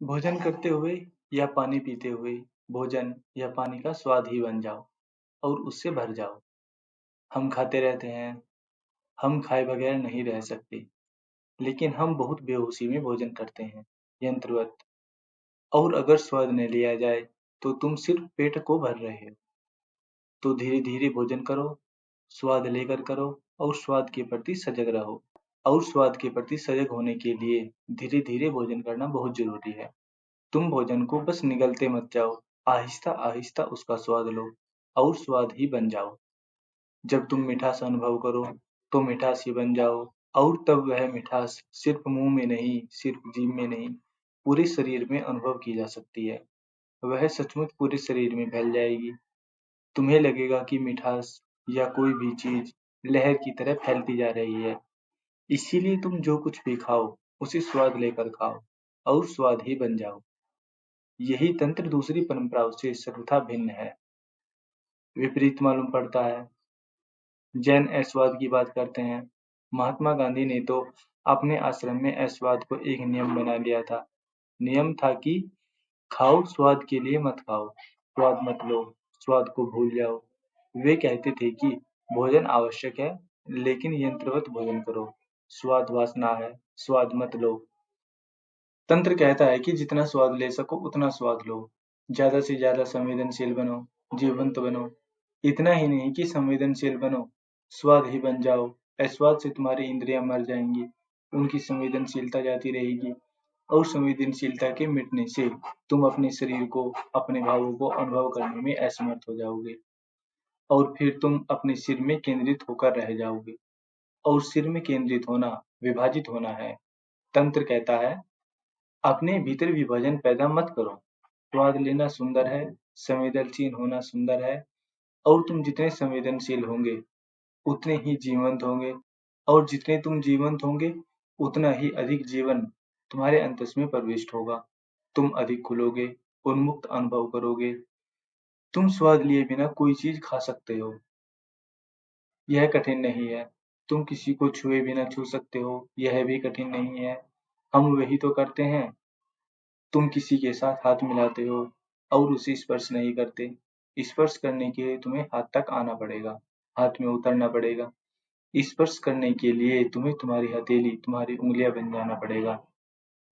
भोजन करते हुए या पानी पीते हुए भोजन या पानी का स्वाद ही बन जाओ और उससे भर जाओ। हम खाते रहते हैं, हम खाए बगैर नहीं रह सकते, लेकिन हम बहुत बेहोशी में भोजन करते हैं, यंत्रवत। और अगर स्वाद न लिया जाए, तो तुम सिर्फ पेट को भर रहे हो। तो धीरे-धीरे भोजन करो, स्वाद लेकर करो और स्वाद के प्रति सजग रहो। और स्वाद के प्रति सजग होने के लिए धीरे-धीरे भोजन करना बहुत ज़रूरी है। तुम भोजन को बस निगलते मत जाओ, आहिस्ता-आहिस्ता उसका स्वाद लो और स्वाद ही बन जाओ। जब तुम मिठास अनुभव करो, तो मिठास ही बन जाओ और तब वह मिठास सिर्फ मुँह में नहीं, सिर्फ जीभ में नहीं, पूरे शरीर में अनुभव की जा सकती है। वह सचमुच पूरे शरीर में फैल जाएगी। तुम्हें लगेगा कि मिठास या कोई भी चीज़ लहर की तरह फैलती जा रही है। इसीलिए तुम जो कुछ भी खाओ, उसे स्वाद लेकर खाओ और स्वाद ही बन जाओ। यही तंत्र दूसरी परंपराओं से सर्वथा भिन्न है, विपरीत मालूम पड़ता है। जैन अस्वाद की बात करते हैं। महात्मा गांधी ने तो अपने आश्रम में अस्वाद को एक नियम बना लिया था। नियम था कि खाओ स्वाद के लिए मत खाओ, स्वाद मत लो, स्वाद को भूल जाओ। वे कहते थे कि भोजन आवश्यक है, लेकिन यंत्रवत भोजन करो। स्वाद वासना है, स्वाद मत लो। तंत्र कहता है कि जितना स्वाद ले सको उतना स्वाद लो, ज्यादा से ज्यादा संवेदनशील बनो, जीवंत बनो। इतना ही नहीं कि संवेदनशील बनो, स्वाद ही बन जाओ। अस्वाद से तुम्हारी इंद्रियां मर जाएंगी, उनकी संवेदनशीलता जाती रहेगी और संवेदनशीलता के मिटने से तुम अपने शरीर को, अपने भावों को अनुभव करने में असमर्थ हो जाओगे और फिर तुम अपने सिर में केंद्रित होकर रह जाओगे। और सिर में केंद्रित होना विभाजित होना है। तंत्र कहता है अपने भीतर विभाजन पैदा मत करो। स्वाद लेना सुंदर है, संवेदनशील होना सुंदर है और तुम जितने संवेदनशील होंगे, उतने ही जीवंत होंगे और जितने तुम जीवंत होंगे, उतना ही अधिक जीवन तुम्हारे अंतस में प्रविष्ट होगा। तुम अधिक खुलोगे, उन्मुक्त अनुभव करोगे। तुम स्वाद लिए बिना कोई चीज खा सकते हो, यह कठिन नहीं है। तुम किसी को छुए बिना छू सकते हो, यह भी कठिन नहीं है। हम वही तो करते हैं। तुम किसी के साथ हाथ मिलाते हो और उसे स्पर्श नहीं करते। स्पर्श करने के लिए तुम्हें हाथ तक आना पड़ेगा, हाथ में उतरना पड़ेगा। स्पर्श करने के लिए तुम्हें तुम्हारी हथेली, तुम्हारी उंगलियां बन जाना पड़ेगा।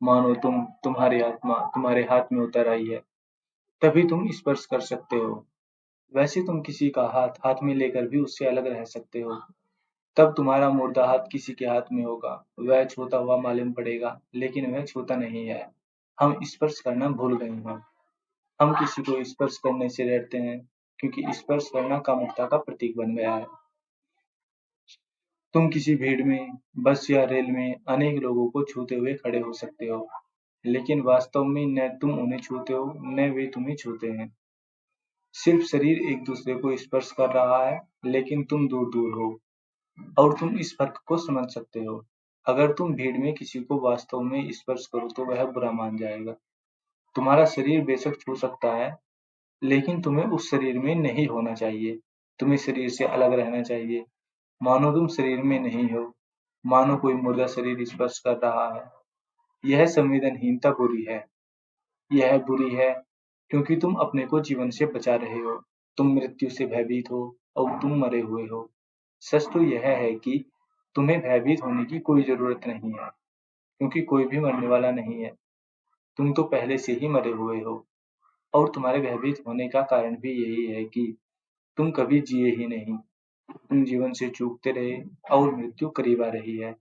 मानो तुम्हारी आत्मा तुम्हारे हाथ में उतर आई है, तभी तुम स्पर्श कर सकते हो। वैसे तुम किसी का हाथ हाथ में लेकर भी उससे अलग रह सकते हो। तब तुम्हारा मुर्दा हाथ किसी के हाथ में होगा, वह छूता हुआ मालूम पड़ेगा, लेकिन वह छूता नहीं है। हम स्पर्श करना भूल गए हैं। हम किसी को स्पर्श करने से डरते हैं, क्योंकि स्पर्श करना कामुकता का प्रतीक बन गया है। तुम किसी भीड़ में, बस या रेल में अनेक लोगों को छूते हुए खड़े हो सकते हो, लेकिन वास्तव में न तुम उन्हें छूते हो, न वे तुम्हें छूते हैं। सिर्फ शरीर एक दूसरे को स्पर्श कर रहा है, लेकिन तुम दूर-दूर हो और तुम इस फर्क को समझ सकते हो। अगर तुम भीड़ में किसी को वास्तव में स्पर्श करो तो वह बुरा मान जाएगा। तुम्हारा शरीर बेशक छू सकता है, लेकिन तुम्हें उस शरीर में नहीं होना चाहिए। तुम्हें शरीर से अलग रहना चाहिए, मानो तुम शरीर में नहीं हो, मानो कोई मुर्दा शरीर स्पर्श कर रहा है। यह संवेदनहीनता बुरी है। यह बुरी है क्योंकि तुम अपने को जीवन से बचा रहे हो। तुम मृत्यु से भयभीत हो और तुम मरे हुए हो। सच तो यह है कि तुम्हें भयभीत होने की कोई जरूरत नहीं है, क्योंकि कोई भी मरने वाला नहीं है। तुम तो पहले से ही मरे हुए हो और तुम्हारे भयभीत होने का कारण भी यही है कि तुम कभी जिए ही नहीं। तुम जीवन से चूकते रहे और मृत्यु करीब आ रही है।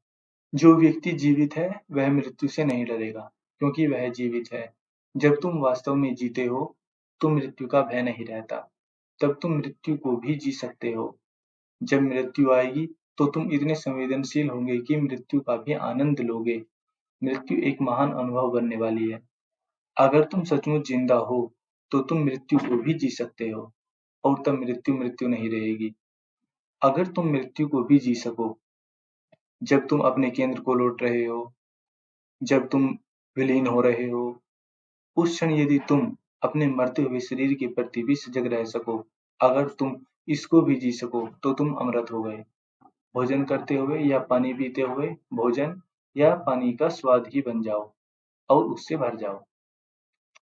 जो व्यक्ति जीवित है वह मृत्यु से नहीं डरेगा, क्योंकि वह जीवित है। जब तुम वास्तव में जीते हो तो मृत्यु का भय नहीं रहता। तब तुम मृत्यु को भी जी सकते हो। जब मृत्यु आएगी तो तुम इतने संवेदनशील होंगे कि मृत्यु का भी आनंद लोगे। मृत्यु एक महान अनुभव बनने वाली है। अगर तुम सचमुच जिंदा हो तो तुम मृत्यु को भी जी सकते हो और तब मृत्यु मृत्यु नहीं रहेगी। अगर तुम मृत्यु को भी जी सको, जब तुम अपने केंद्र को लौट रहे हो, जब तुम विलीन हो रहे हो, उस क्षण यदि तुम अपने मरते हुए शरीर के प्रति भी सजग रह सको, अगर तुम इसको भी जी सको, तो तुम अमृत हो गए। भोजन करते हुए या पानी पीते हुए भोजन या पानी का स्वाद ही बन जाओ और उससे भर जाओ।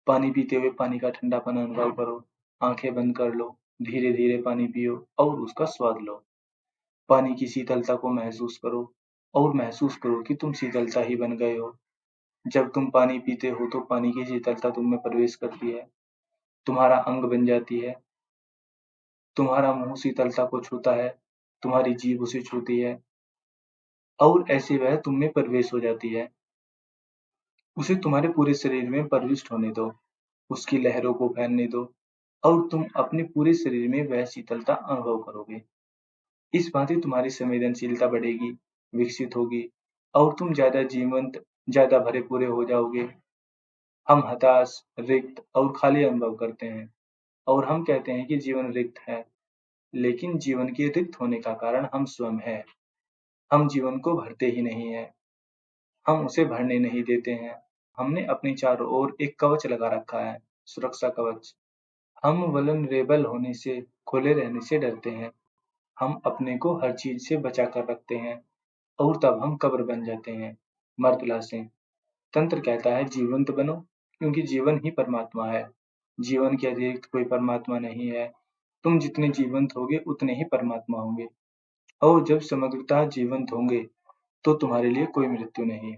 पानी पीते हुए पानी का ठंडापन अनुभव करो। आंखें बंद कर लो, धीरे धीरे पानी पियो और उसका स्वाद लो। पानी की शीतलता को महसूस करो और महसूस करो कि तुम शीतलता ही बन गए हो। जब तुम पानी पीते हो तो पानी की शीतलता तुम में प्रवेश करती है, तुम्हारा अंग बन जाती है, तुम्हारा मुंह शीतलता को छूता है, तुम्हारी जीभ उसे छूती है और ऐसे वह तुम में प्रवेश हो जाती है। उसे तुम्हारे पूरे शरीर में प्रविष्ट होने दो, उसकी लहरों को फैलने दो और तुम अपने पूरे शरीर में वह शीतलता अनुभव करोगे। इस भांति तुम्हारी संवेदनशीलता बढ़ेगी, विकसित होगी और तुम ज़्यादा जीवंत, ज़्यादा भरे पूरे हो जाओगे। हम हताश, रिक्त और खाली अनुभव करते हैं और हम कहते हैं कि जीवन रिक्त है, लेकिन जीवन के रिक्त होने का कारण हम स्वयं हैं। हम जीवन को भरते ही नहीं हैं, हम उसे भरने नहीं देते हैं। हमने अपने चारों ओर एक कवच लगा रखा है, सुरक्षा कवच। हम वल्नरेबल होने से, खुले रहने से डरते हैं। हम अपने को हर चीज से बचा कर रखते हैं और तब हम कब्र बन जाते हैं, मर्द लाशें। तंत्र कहता है जीवंत बनो, क्योंकि जीवन ही परमात्मा है। जीवन के अतिरिक्त कोई परमात्मा नहीं है। तुम जितने जीवंत होगे उतने ही परमात्मा होंगे और जब समग्रतः जीवंत होंगे तो तुम्हारे लिए कोई मृत्यु नहीं है।